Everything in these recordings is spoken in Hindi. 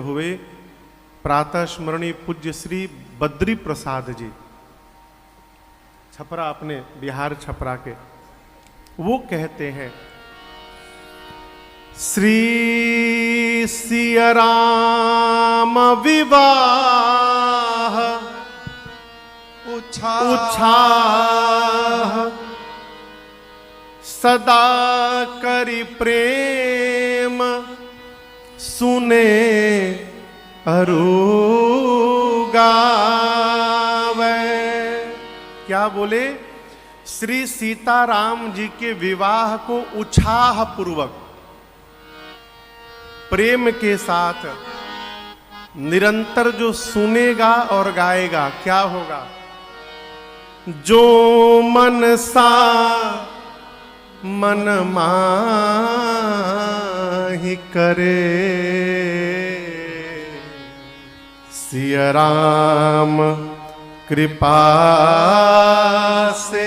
हुए प्रातः स्मरणीय पूज्य श्री बद्री प्रसाद जी, छपरा, अपने बिहार छपरा के, वो कहते हैं श्री सिया राम विवाह उछाह सदा करि प्रेम सुने अरु गावे। क्या बोले? श्री सीताराम जी के विवाह को उत्साह पूर्वक प्रेम के साथ निरंतर जो सुनेगा और गाएगा, क्या होगा? जो मन सा मन माहि करे, सिया राम कृपा से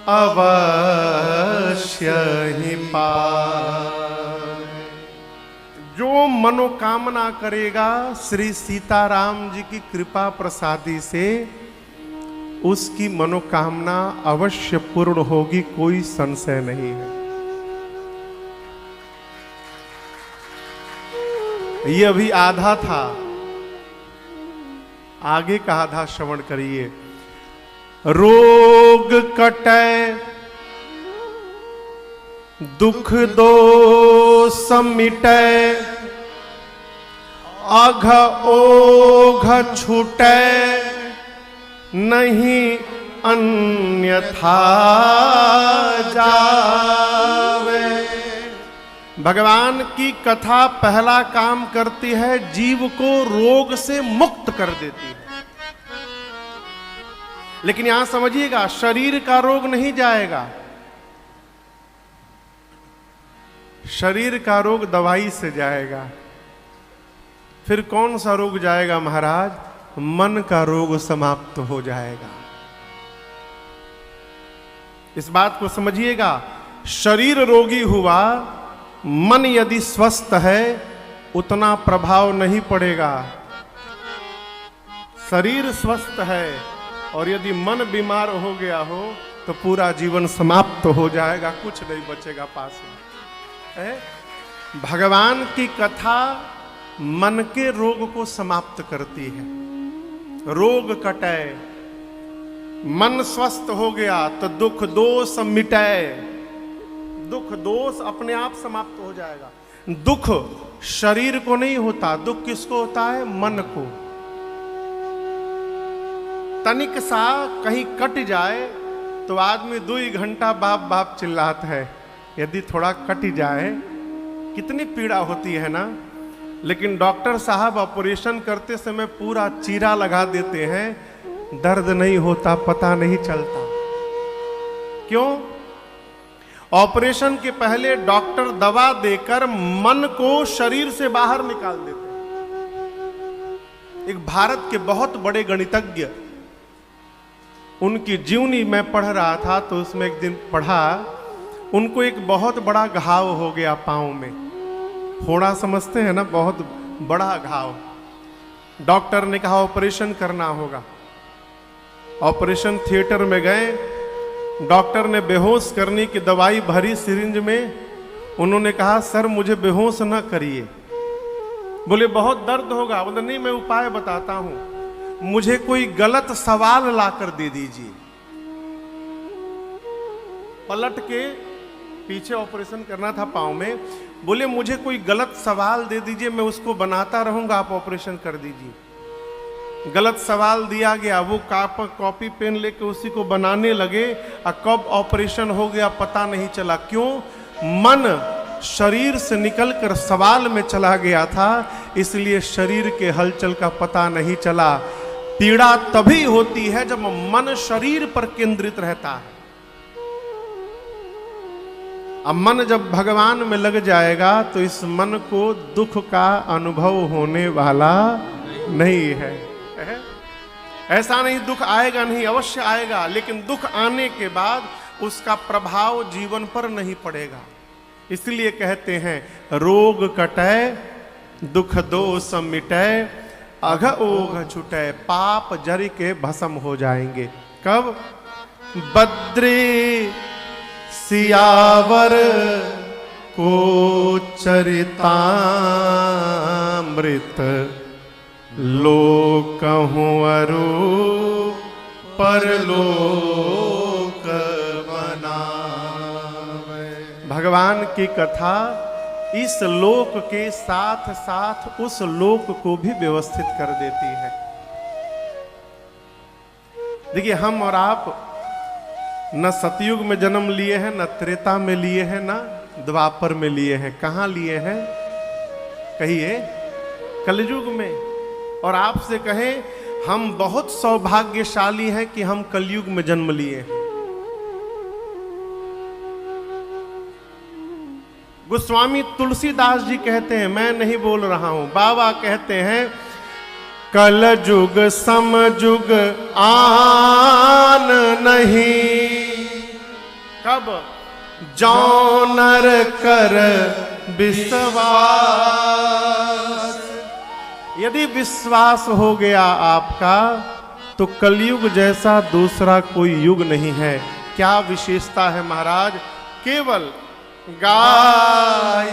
अवश्य ही पाए। जो मनोकामना करेगा श्री सीताराम जी की कृपा प्रसादी से, उसकी मनोकामना अवश्य पूर्ण होगी, कोई संशय नहीं है। ये अभी आधा था, आगे का आधा श्रवण करिए। रोग कटै दुख दोष मिटै, अघ ओघ छूटै नहीं अन्यथा जावे। भगवान की कथा पहला काम करती है, जीव को रोग से मुक्त कर देती है। लेकिन यहां समझिएगा, शरीर का रोग नहीं जाएगा। शरीर का रोग दवाई से जाएगा। फिर कौन सा रोग जाएगा महाराज? मन का रोग समाप्त हो जाएगा। इस बात को समझिएगा, शरीर रोगी हुआ, मन यदि स्वस्थ है उतना प्रभाव नहीं पड़ेगा। शरीर स्वस्थ है और यदि मन बीमार हो गया हो तो पूरा जीवन समाप्त हो जाएगा, कुछ नहीं बचेगा पास में। भगवान की कथा मन के रोग को समाप्त करती है। रोग कटे, मन स्वस्थ हो गया तो दुख दोष मिटे, दुख दोष अपने आप समाप्त हो जाएगा। दुख शरीर को नहीं होता, दुख किसको होता है? मन को। तनिक सा कहीं कट जाए तो आदमी 2 घंटा बाप बाप चिल्लाता है। यदि थोड़ा कट जाए कितनी पीड़ा होती है ना। लेकिन डॉक्टर साहब ऑपरेशन करते समय पूरा चीरा लगा देते हैं, दर्द नहीं होता, पता नहीं चलता। क्यों? ऑपरेशन के पहले डॉक्टर दवा देकर मन को शरीर से बाहर निकाल देते हैं। एक भारत के बहुत बड़े गणितज्ञ, उनकी जीवनी मैं पढ़ रहा था तो उसमें एक दिन पढ़ा, उनको एक बहुत बड़ा घाव हो गया पांव में। फोड़ा समझते हैं ना, बहुत बड़ा घाव। डॉक्टर ने कहा ऑपरेशन करना होगा। ऑपरेशन थिएटर में गए, डॉक्टर ने बेहोश करने की दवाई भरी सिरिंज में। उन्होंने कहा सर मुझे बेहोश न करिए। बोले बहुत दर्द होगा। बोले नहीं, मैं उपाय बताता हूं, मुझे कोई गलत सवाल लाकर दे दीजिए। पलट के पीछे ऑपरेशन करना था पांव में। बोले मुझे कोई गलत सवाल दे दीजिए, मैं उसको बनाता रहूंगा, आप ऑपरेशन कर दीजिए। गलत सवाल दिया गया, वो कॉपी पेन लेके उसी को बनाने लगे और कब ऑपरेशन हो गया पता नहीं चला। क्यों? मन शरीर से निकलकर सवाल में चला गया था, इसलिए शरीर के हलचल का पता नहीं चला। पीड़ा तभी होती है जब मन शरीर पर केंद्रित रहता है। अब मन जब भगवान में लग जाएगा तो इस मन को दुख का अनुभव होने वाला नहीं है। ऐसा नहीं दुख आएगा नहीं, अवश्य आएगा, लेकिन दुख आने के बाद उसका प्रभाव जीवन पर नहीं पड़ेगा। इसलिए कहते हैं रोग कटै दुख दोष मिटै अघ ओघ छुटै, पाप जरि के भस्म हो जाएंगे। कब? बद्री सियावर को चरितामृत, लोकहूँ अरु परलोक बनावे। भगवान की कथा इस लोक के साथ साथ उस लोक को भी व्यवस्थित कर देती है। देखिए, हम और आप न सतयुग में जन्म लिए हैं, न त्रेता में लिए हैं, न द्वापर में लिए हैं। कहां लिए हैं? कहिए, कलयुग में। और आपसे कहें, हम बहुत सौभाग्यशाली हैं कि हम कलयुग में जन्म लिए हैं। गोस्वामी तुलसीदास जी कहते हैं, मैं नहीं बोल रहा हूं, बाबा कहते हैं, कलयुग समयुग आन नहीं, कब? जौं नर कर विश्वास। यदि विश्वास हो गया आपका तो कलयुग जैसा दूसरा कोई युग नहीं है। क्या विशेषता है महाराज? केवल गाय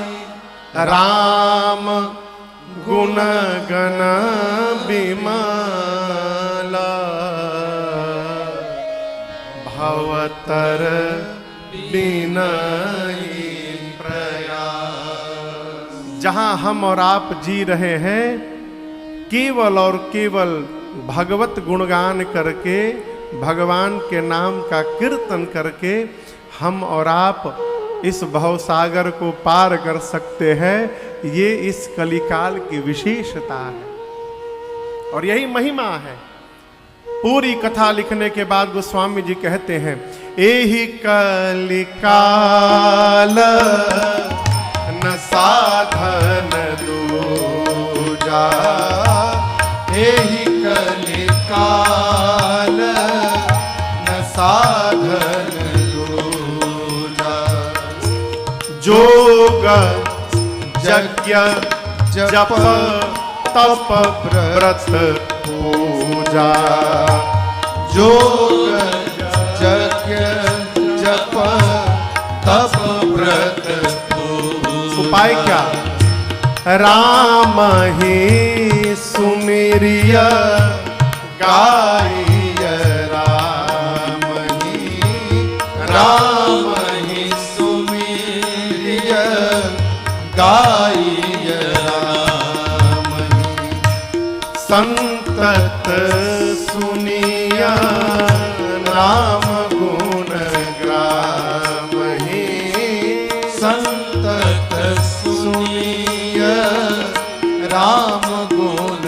राम गुण गण बिमला, भवतर बिनहि प्रयास। जहां हम और आप जी रहे हैं, केवल और केवल भगवत गुणगान करके, भगवान के नाम का कीर्तन करके हम और आप इस भवसागर को पार कर सकते हैं। ये इस कलिकाल की विशेषता है और यही महिमा है। पूरी कथा लिखने के बाद गोस्वामी जी कहते हैं, एहि कलिकाल न साधन दूजा, एहि कलिकाल न साधन दूजा, जोग यज्ञ जप तप व्रत पूजा, जोग यज्ञ जप तप व्रत पूजा। उपाय क्या? राम ही सुमिरिय गाइय, राम ही सुमिरिय गाइय, राम ही संतत सुनिय राम गुण ग्राम ही, संतत सुनिय राम गुण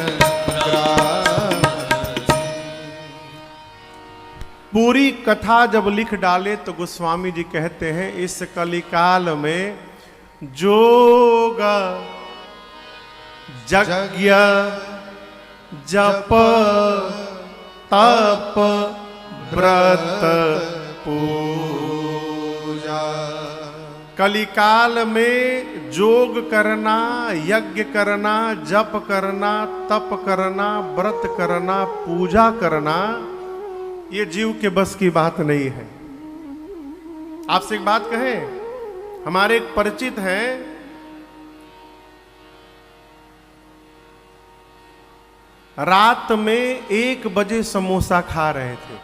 ग्राम। पूरी कथा जब लिख डाले तो गोस्वामी जी कहते हैं, इस कलिकाल में जोग यज्ञ जप तप व्रत पूजा। कलिकाल में जोग करना, यज्ञ करना, जप करना, तप करना, व्रत करना, पूजा करना, ये जीव के बस की बात नहीं है। आपसे एक बात कहें, हमारे एक परिचित हैं, रात में 1 बजे समोसा खा रहे थे।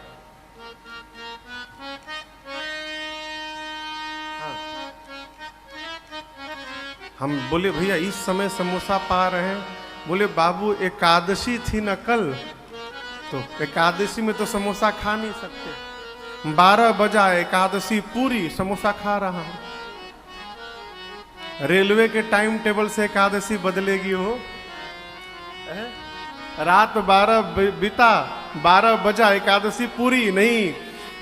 हम बोले, भैया इस समय समोसा पा रहे हैं? बोले, बाबू एकादशी थी ना कल, तो एकादशी में तो समोसा खा नहीं सकते। 12 बजा, एकादशी पूरी, समोसा खा रहा हूं। रेलवे के टाइम टेबल से एकादशी बदलेगी हो? रात 12 बीता, 12 बजा, एकादशी पूरी नहीं।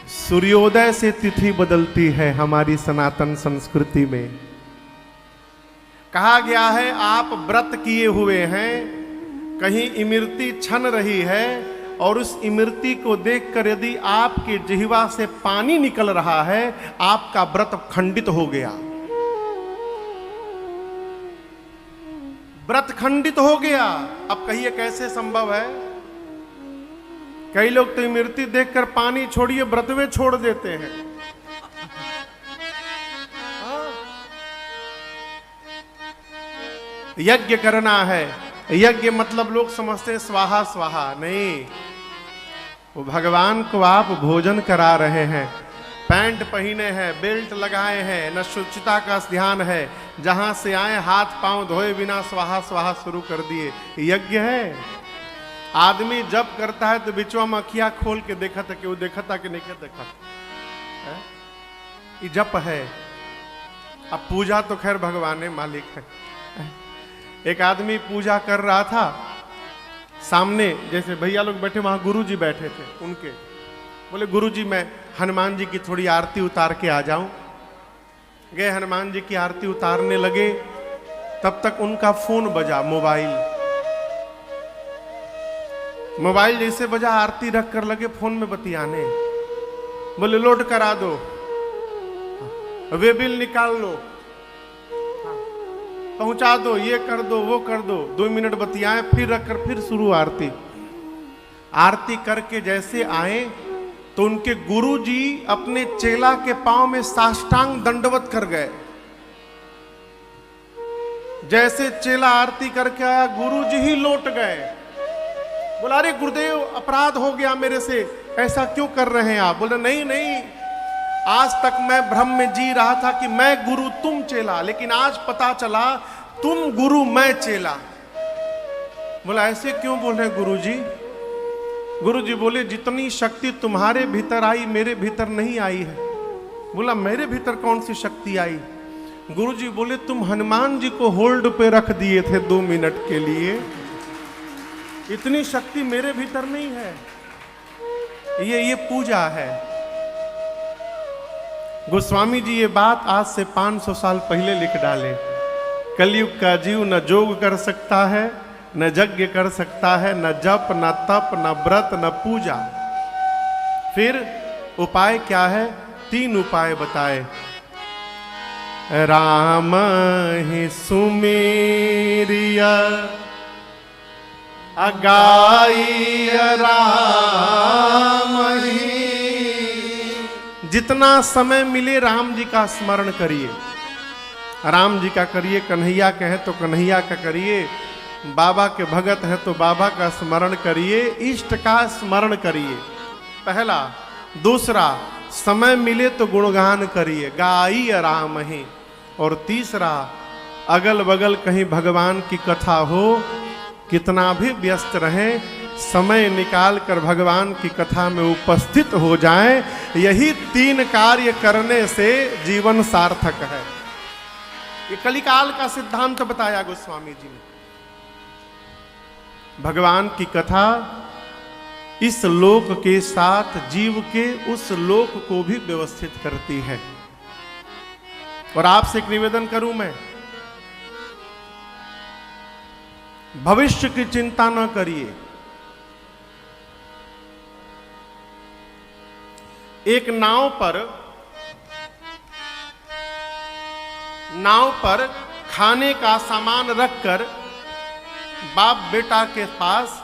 सूर्योदय से तिथि बदलती है हमारी सनातन संस्कृति में। कहा गया है, आप व्रत किए हुए हैं, कहीं इमृति छन रही है और उस इमृति को देखकर यदि आपकी जिह्वा से पानी निकल रहा है, आपका व्रत खंडित हो गया। व्रत खंडित हो गया। अब कहिए कैसे संभव है? कई लोग तो मृत्यु देखकर पानी छोड़िए व्रतवे छोड़ देते हैं। यज्ञ करना है, यज्ञ मतलब लोग समझते हैं स्वाहा स्वाहा, नहीं, वो भगवान को आप भोजन करा रहे हैं, पैंट पहने हैं, बेल्ट लगाए हैं, न शुचिता का ध्यान है, जहां से आए हाथ पांव धोए बिना स्वाहा स्वाहा शुरू कर दिए, यज्ञ है। आदमी जब करता है तो बिचवा में अखिया खोल के देखा था कि वो देखा था कि नहीं देखा था, ये जप है। अब पूजा तो खैर भगवान मालिक है। एक आदमी पूजा कर रहा था, सामने जैसे भैया लोग बैठे वहां गुरुजी बैठे थे, उनके बोले गुरुजी मैं हनुमान जी की थोड़ी आरती उतार के आ जाऊं। गए हनुमान जी की आरती उतारने लगे, तब तक उनका फोन बजा, मोबाइल जैसे बजा, आरती रख कर लगे फोन में बतियाने। बोले लोड करा दो, वे बिल निकाल लो, पहुंचा दो, ये कर दो वो कर दो। 2 मिनट बतियाए, फिर रखकर फिर शुरू आरती। आरती करके जैसे आए तो उनके गुरुजी अपने चेला के पांव में साष्टांग दंडवत कर गए। जैसे चेला आरती करके आया, गुरुजी ही लौट गए। बोला अरे गुरुदेव अपराध हो गया मेरे से, ऐसा क्यों कर रहे हैं आप? बोले नहीं नहीं, आज तक मैं भ्रम में जी रहा था कि मैं गुरु तुम चेला, लेकिन आज पता चला तुम गुरु मैं चेला। बोला ऐसे क्यों बोल रहे गुरुजी? गुरुजी बोले जितनी शक्ति तुम्हारे भीतर आई मेरे भीतर नहीं आई है। बोला मेरे भीतर कौन सी शक्ति आई? गुरुजी बोले तुम हनुमान जी को होल्ड पे रख दिए थे 2 मिनट के लिए, इतनी शक्ति मेरे भीतर नहीं है। ये पूजा है। गोस्वामी जी ये बात आज से 500 साल पहले लिख डाले। कलयुग का जीव न जोग कर सकता है, न यज्ञ कर सकता है, न जप, न तप, न व्रत, न पूजा। फिर उपाय क्या है? 3 उपाय बताए। राम ही सुमेरिया अगाई राम ही। जितना समय मिले राम जी का स्मरण करिए, राम जी का करिए, कन्हैया के हैं तो कन्हैया का करिए, बाबा के भगत हैं तो बाबा का स्मरण करिए, इष्ट का स्मरण करिए, पहला। दूसरा, समय मिले तो गुणगान करिए, गाई राम ही। और तीसरा, अगल बगल कहीं भगवान की कथा हो, कितना भी व्यस्त रहें, समय निकाल कर भगवान की कथा में उपस्थित हो जाएं। यही 3 कार्य करने से जीवन सार्थक है। ये कलिकाल का सिद्धांत बताया गोस्वामी जी ने। भगवान की कथा इस लोक के साथ जीव के उस लोक को भी व्यवस्थित करती है। और आपसे एक निवेदन करूं मैं, भविष्य की चिंता न करिए। एक नाव पर खाने का सामान रखकर बाप बेटा के पास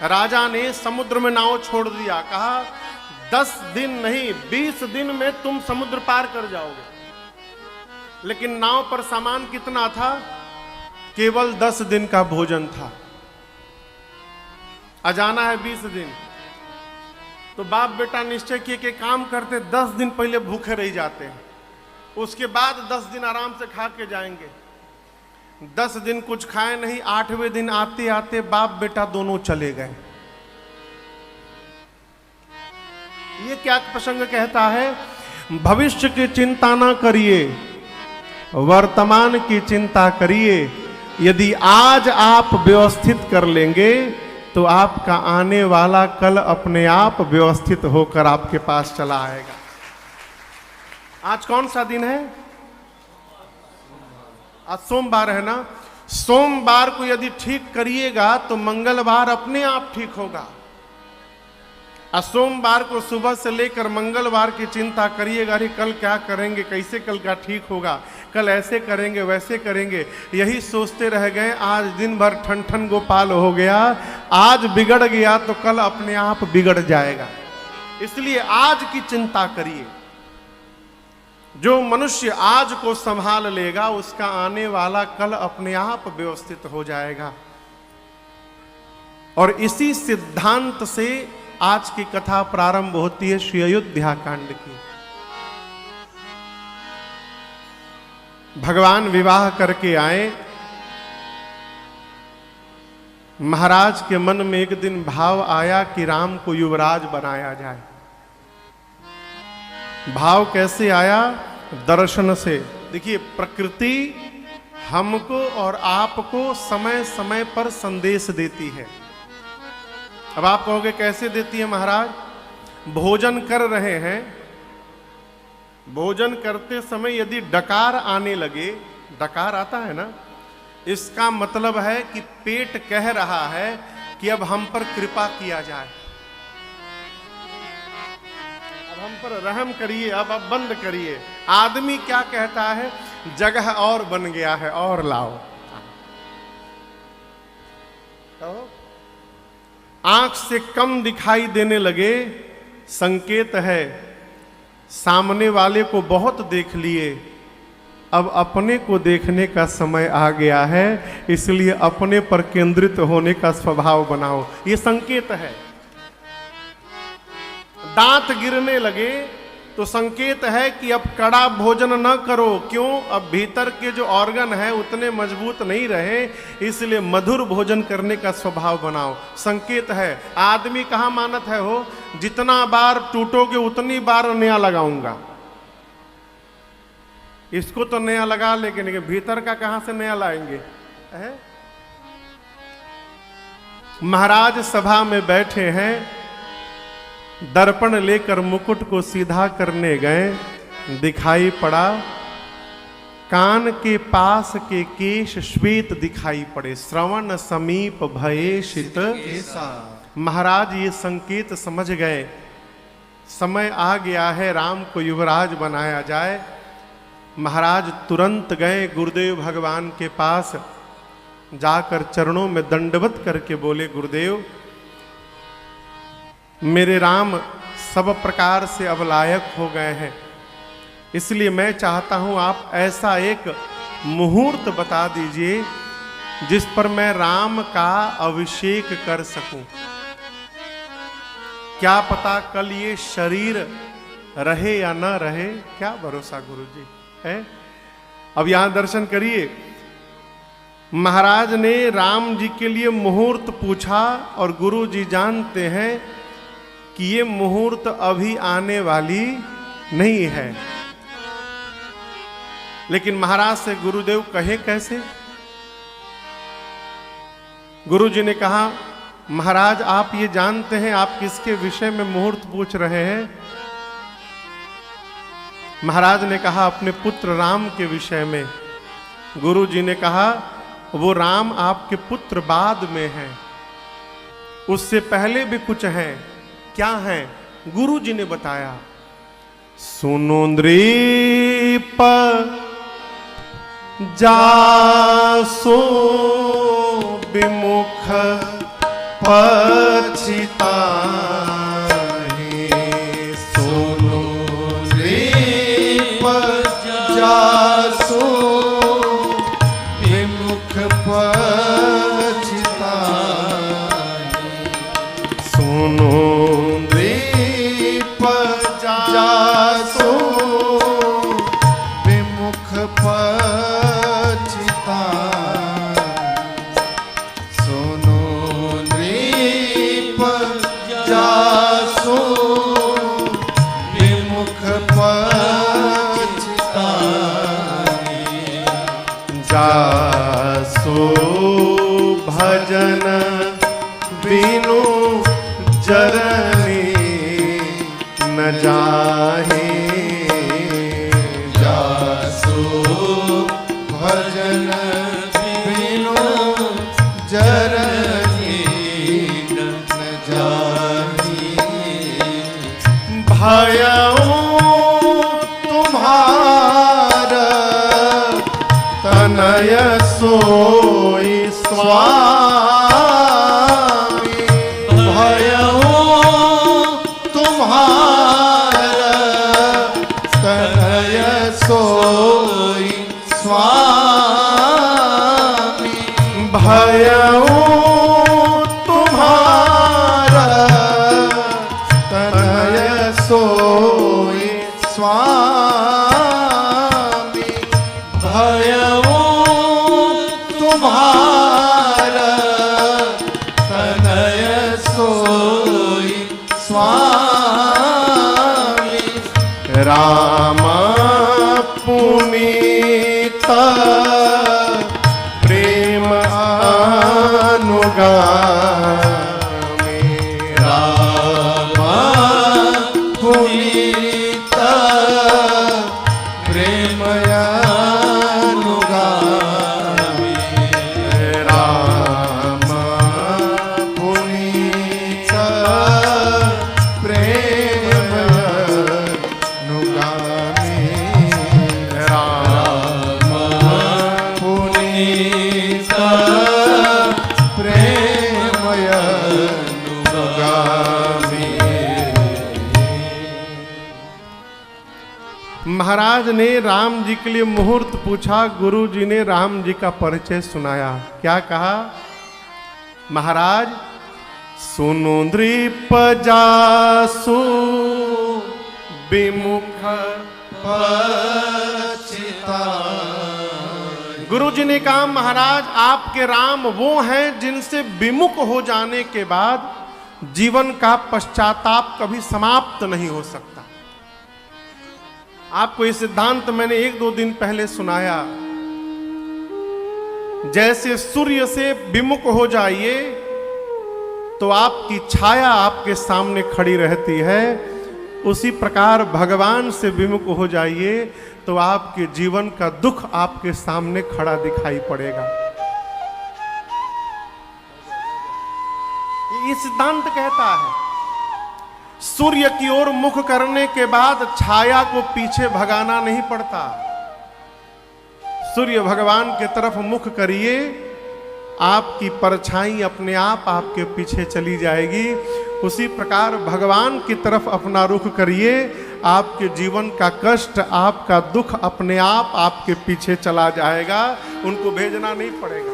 राजा ने समुद्र में नाव छोड़ दिया। कहा 10 दिन नहीं 20 दिन में तुम समुद्र पार कर जाओगे। लेकिन नाव पर सामान कितना था? केवल 10 दिन का भोजन था। जाना है 20 दिन। तो बाप बेटा निश्चय किए कि काम करते 10 दिन पहले भूखे रह जाते हैं, उसके बाद 10 दिन आराम से खा के जाएंगे। 10 दिन कुछ खाए नहीं, 8वें दिन आते आते बाप बेटा दोनों चले गए। ये क्या प्रसंग कहता है? भविष्य की चिंता ना करिए, वर्तमान की चिंता करिए। यदि आज आप व्यवस्थित कर लेंगे तो आपका आने वाला कल अपने आप व्यवस्थित होकर आपके पास चला आएगा। आज कौन सा दिन है? आज सोमवार है ना। सोमवार को यदि ठीक करिएगा तो मंगलवार अपने आप ठीक होगा। आज सोमवार को सुबह से लेकर मंगलवार की चिंता करिएगा, अरे कल क्या करेंगे, कैसे कल का ठीक होगा, कल ऐसे करेंगे वैसे करेंगे, यही सोचते रह गए। आज दिन भर ठन ठन गोपाल हो गया, आज बिगड़ गया तो कल अपने आप बिगड़ जाएगा। इसलिए आज की चिंता करिए। जो मनुष्य आज को संभाल लेगा उसका आने वाला कल अपने आप व्यवस्थित हो जाएगा। और इसी सिद्धांत से आज की कथा प्रारंभ होती है श्री अयोध्या कांड की। भगवान विवाह करके आए। महाराज के मन में एक दिन भाव आया कि राम को युवराज बनाया जाए। भाव कैसे आया? दर्शन से। देखिए, प्रकृति हमको और आपको समय समय पर संदेश देती है। अब आप कहोगे कैसे देती है महाराज? भोजन कर रहे हैं, भोजन करते समय यदि डकार आने लगे, डकार आता है ना, इसका मतलब है कि पेट कह रहा है कि अब हम पर कृपा किया जाए, अब हम पर रहम करिए, अब बंद करिए। आदमी क्या कहता है? जगह और बन गया है, और लाओ। तो आंख से कम दिखाई देने लगे, संकेत है सामने वाले को बहुत देख लिए, अब अपने को देखने का समय आ गया है, इसलिए अपने पर केंद्रित होने का स्वभाव बनाओ। ये संकेत है। दांत गिरने लगे तो संकेत है कि अब कड़ा भोजन न करो। क्यों? अब भीतर के जो ऑर्गन है उतने मजबूत नहीं रहे, इसलिए मधुर भोजन करने का स्वभाव बनाओ। संकेत है। आदमी कहाँ मानत है हो? जितना बार टूटोगे उतनी बार नया लगाऊंगा। इसको तो नया लगा, लेकिन भीतर का कहां से नया लाएंगे? है? महाराज सभा में बैठे हैं, दर्पण लेकर मुकुट को सीधा करने गए, दिखाई पड़ा कान के पास के केश श्वेत दिखाई पड़े। श्रवण समीप भये शीत ऐसा। महाराज ये संकेत समझ गए, समय आ गया है राम को युवराज बनाया जाए। महाराज तुरंत गए गुरुदेव भगवान के पास, जाकर चरणों में दंडवत करके बोले, गुरुदेव मेरे राम सब प्रकार से अब लायक हो गए हैं, इसलिए मैं चाहता हूं आप ऐसा एक मुहूर्त बता दीजिए जिस पर मैं राम का अभिषेक कर सकूं। क्या पता कल ये शरीर रहे या ना रहे, क्या भरोसा गुरुजी है। अब यहां दर्शन करिए, महाराज ने राम जी के लिए मुहूर्त पूछा और गुरु जी जानते हैं कि ये मुहूर्त अभी आने वाली नहीं है। लेकिन महाराज से गुरुदेव कहे कैसे? गुरु जी ने कहा, महाराज आप ये जानते हैं आप किसके विषय में मुहूर्त पूछ रहे हैं? महाराज ने कहा, अपने पुत्र राम के विषय में। गुरु जी ने कहा, वो राम आपके पुत्र बाद में हैं, उससे पहले भी कुछ हैं। क्या है? गुरु जी ने बताया, सुनो नृप जासो विमुख पछिताहि। सुनो नृप जासो विमुख पछिताहि। सुनो जासो विमुख पछिताहि। सुनो नृप जासो विमुख पछिताहि। जासो भजन बिनु जरनी न जाहे। जासो भजन बिनु जरनी न जाही। भयऊ तुम्हारा राम पुनीत प्रेम अनुगामी। राम पुनीत प्रेम अनुगामी। राम पुनीत प्रेम अनुगामी। राम पुनीत प्रेम अनुगामी। महाराज ने राम जी के लिए मुहूर्त पूछा। गुरु जी ने राम जी का परिचय सुनाया। क्या कहा? महाराज सुनो नृप जासु विमुख पछताई। गुरु जी ने कहा महाराज आपके राम वो हैं जिनसे विमुख हो जाने के बाद जीवन का पश्चाताप कभी समाप्त नहीं हो सकता। आपको ये सिद्धांत मैंने 1-2 दिन पहले सुनाया। जैसे सूर्य से विमुख हो जाइए तो आपकी छाया आपके सामने खड़ी रहती है, उसी प्रकार भगवान से विमुख हो जाइए तो आपके जीवन का दुख आपके सामने खड़ा दिखाई पड़ेगा। ये सिद्धांत कहता है सूर्य की ओर मुख करने के बाद छाया को पीछे भगाना नहीं पड़ता। सूर्य भगवान की तरफ मुख करिए, आपकी परछाई अपने आप आपके पीछे चली जाएगी। उसी प्रकार भगवान की तरफ अपना रुख करिए, आपके जीवन का कष्ट, आपका दुख अपने आप आपके पीछे चला जाएगा, उनको भेजना नहीं पड़ेगा।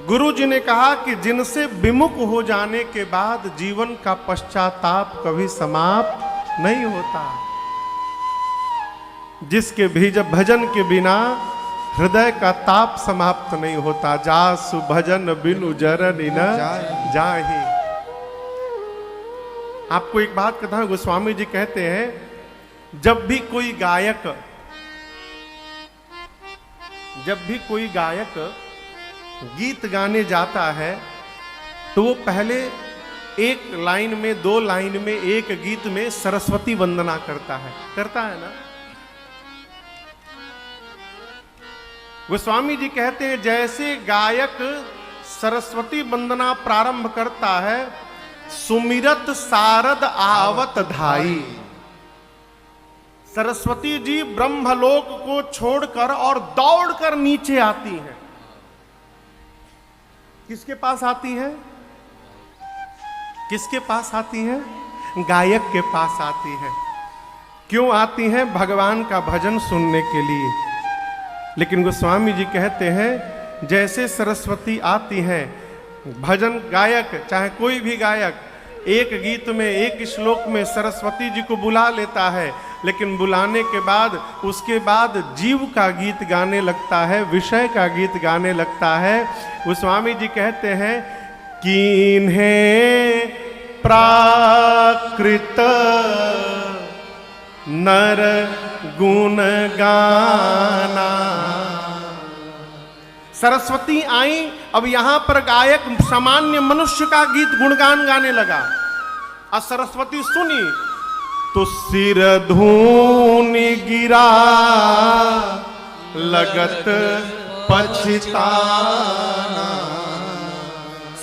गुरु जी ने कहा कि जिनसे विमुख हो जाने के बाद जीवन का पश्चाताप कभी समाप्त नहीं होता। जिसके भजन के बिना हृदय का ताप समाप्त नहीं होता। जासु भजन बिनु जरनि न जाहि। आपको एक बात कहता हूं, गोस्वामी जी कहते हैं जब भी कोई गायक गीत गाने जाता है तो वो पहले 1 लाइन में 2 लाइन में एक गीत में सरस्वती वंदना करता है ना। गोस्वामी जी कहते हैं जैसे गायक सरस्वती वंदना प्रारंभ करता है, सुमिरत सारद आवत धाई। सरस्वती जी ब्रह्मलोक को छोड़कर और दौड़कर नीचे आती हैं। किसके पास आती है? किसके पास आती है? गायक के पास आती है। क्यों आती है? भगवान का भजन सुनने के लिए। लेकिन गोस्वामी जी कहते हैं जैसे सरस्वती आती हैं, भजन गायक चाहे कोई भी गायक एक गीत में एक श्लोक में सरस्वती जी को बुला लेता है, लेकिन बुलाने के बाद उसके बाद जीव का गीत गाने लगता है, विषय का गीत गाने लगता है। गोस्वामी जी कहते हैं कीन्हे प्राकृत नर गुण गाना। सरस्वती आई, अब यहां पर गायक सामान्य मनुष्य का गीत गुणगान गाने लगा। और सरस्वती सुनी तो सिर धूनि गिरा लगत पछताना।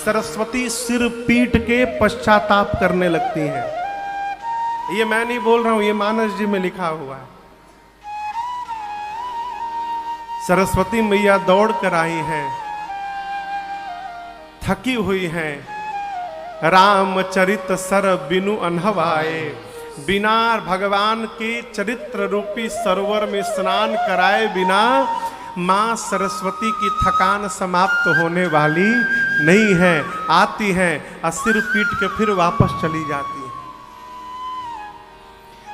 सरस्वती सिर पीट के पश्चाताप करने लगती हैं। ये मैं नहीं बोल रहा हूं, ये मानस जी में लिखा हुआ है। सरस्वती मैया दौड़ कर आई हैं, थकी हुई हैं। रामचरित सर बिनु अनहवाए। बिना भगवान के चरित्र रूपी सरोवर में स्नान कराए बिना मां सरस्वती की थकान समाप्त होने वाली नहीं है। आती हैं और सिर पीट के फिर वापस चली जाती है।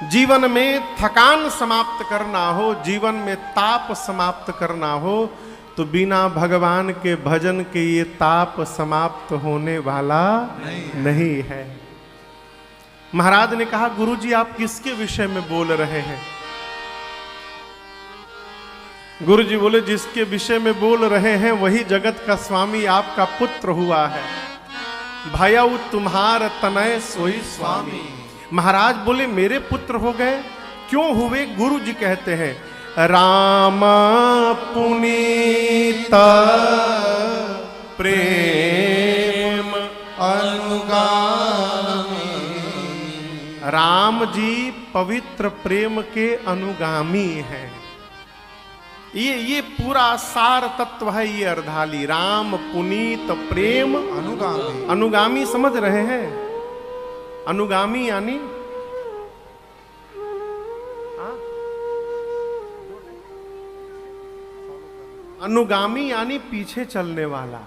जीवन में थकान समाप्त करना हो, जीवन में ताप समाप्त करना हो तो बिना भगवान के भजन के ये ताप समाप्त होने वाला नहीं है। महाराज ने कहा, गुरुजी आप किसके विषय में बोल रहे हैं? गुरुजी बोले, जिसके विषय में बोल रहे हैं वही जगत का स्वामी आपका पुत्र हुआ है। भयउ तुम्हार तनय सोई स्वामी। महाराज बोले, मेरे पुत्र हो गए? क्यों हुए? गुरुजी कहते हैं, राम पुनीत प्रेम अनुगामी। राम जी पवित्र प्रेम के अनुगामी हैं। ये पूरा सार तत्व है ये अर्धाली। राम पुनीत प्रेम अनुगामी। अनुगामी समझ रहे हैं? अनुगामी यानी अनुगामी यानी पीछे चलने वाला,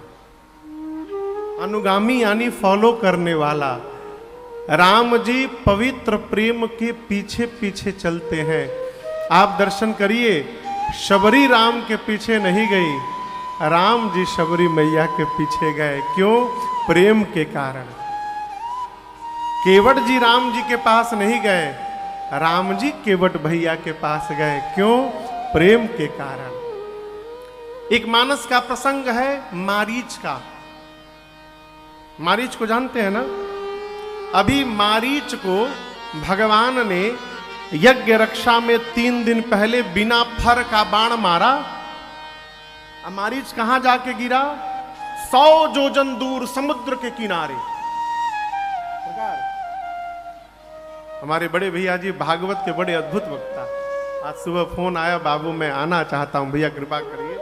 अनुगामी यानी फॉलो करने वाला। राम जी पवित्र प्रेम के पीछे पीछे चलते हैं। आप दर्शन करिए, शबरी राम के पीछे नहीं गई, राम जी शबरी मैया के पीछे गए। क्यों? प्रेम के कारण। केवट जी राम जी के पास नहीं गए, राम जी केवट भैया के पास गए। क्यों? प्रेम के कारण। एक मानस का प्रसंग है मारीच का। मारीच को जानते हैं ना? अभी मारीच को भगवान ने यज्ञ रक्षा में 3 दिन पहले बिना फर का बाण मारा। मारीच कहां जाके गिरा? 100 योजन दूर समुद्र के किनारे। हमारे बड़े भैया जी भागवत के बड़े अद्भुत वक्ता। आज सुबह फोन आया, बाबू मैं आना चाहता हूं, भैया कृपा करिए।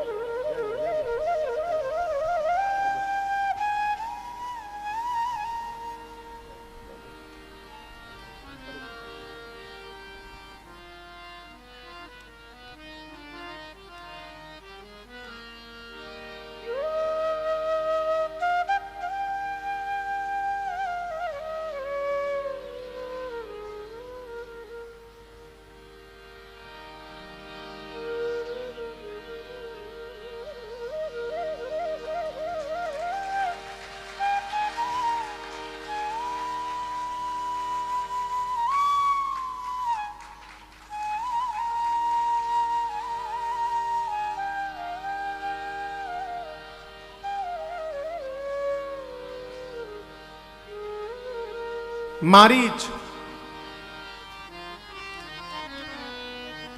मारीच,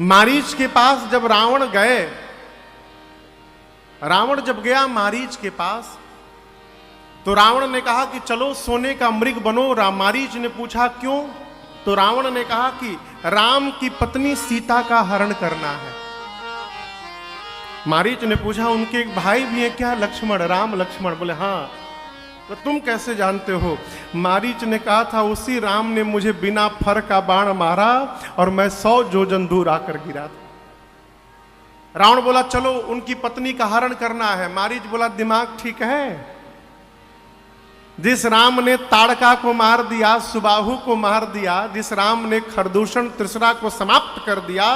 मारीच के पास जब रावण गए, रावण जब गया मारीच के पास, तो रावण ने कहा कि चलो सोने का मृग बनो। मारीच ने पूछा क्यों? तो रावण ने कहा कि राम की पत्नी सीता का हरण करना है। मारीच ने पूछा उनके एक भाई भी है क्या? लक्ष्मण, राम लक्ष्मण। बोले हाँ। तो तुम कैसे जानते हो? मारीच ने कहा था उसी राम ने मुझे बिना फर का बाण मारा और मैं 100 योजन दूर आकर गिरा था। रावण बोला चलो उनकी पत्नी का हरण करना है। मारीच बोला दिमाग ठीक है? जिस राम ने ताड़का को मार दिया, सुबाहु को मार दिया, जिस राम ने खरदूषण त्रिशरा को समाप्त कर दिया,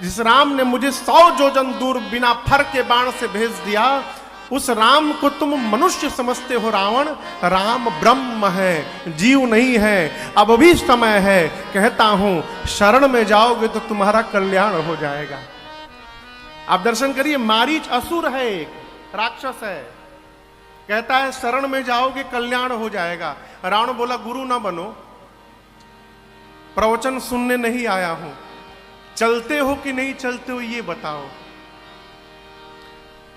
जिस राम ने मुझे 100 योजन दूर बिना फर के बाण से भेज दिया, उस राम को तुम मनुष्य समझते हो रावण? राम ब्रह्म है, जीव नहीं है। अब भी समय है, कहता हूं शरण में जाओगे तो तुम्हारा कल्याण हो जाएगा। आप दर्शन करिए, मारीच असुर है, एक राक्षस है, कहता है शरण में जाओगे कल्याण हो जाएगा। रावण बोला गुरु ना बनो, प्रवचन सुनने नहीं आया हूं, चलते हो कि नहीं चलते हो ये बताओ।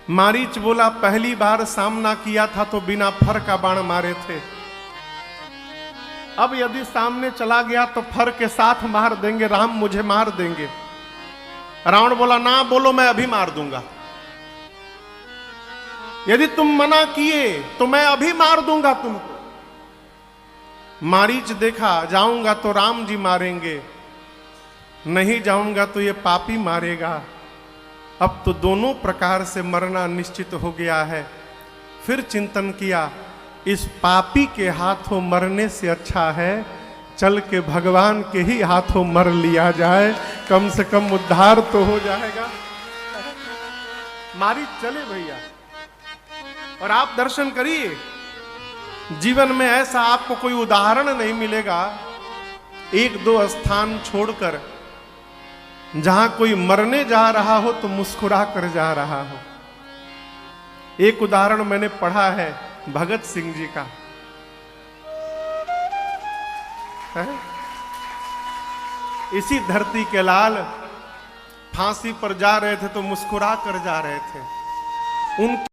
मारीच बोला पहली बार सामना किया था तो बिना फर का बाण मारे थे, अब यदि सामने चला गया तो फर के साथ मार देंगे, राम मुझे मार देंगे। रावण बोला ना बोलो, मैं अभी मार दूंगा। यदि तुम मना किए तो मैं अभी मार दूंगा तुमको। मारीच देखा जाऊंगा तो राम जी मारेंगे, नहीं जाऊंगा तो ये पापी मारेगा। अब तो दोनों प्रकार से मरना निश्चित हो गया है। फिर चिंतन किया, इस पापी के हाथों मरने से अच्छा है चल के भगवान के ही हाथों मर लिया जाए, कम से कम उद्धार तो हो जाएगा। मारीच चले भैया। और आप दर्शन करिए, जीवन में ऐसा आपको कोई उदाहरण नहीं मिलेगा एक दो स्थान छोड़कर जहां कोई मरने जा रहा हो तो मुस्कुरा कर जा रहा हो। एक उदाहरण मैंने पढ़ा है भगत सिंह जी का है? इसी धरती के लाल फांसी पर जा रहे थे तो मुस्कुरा कर जा रहे थे। उन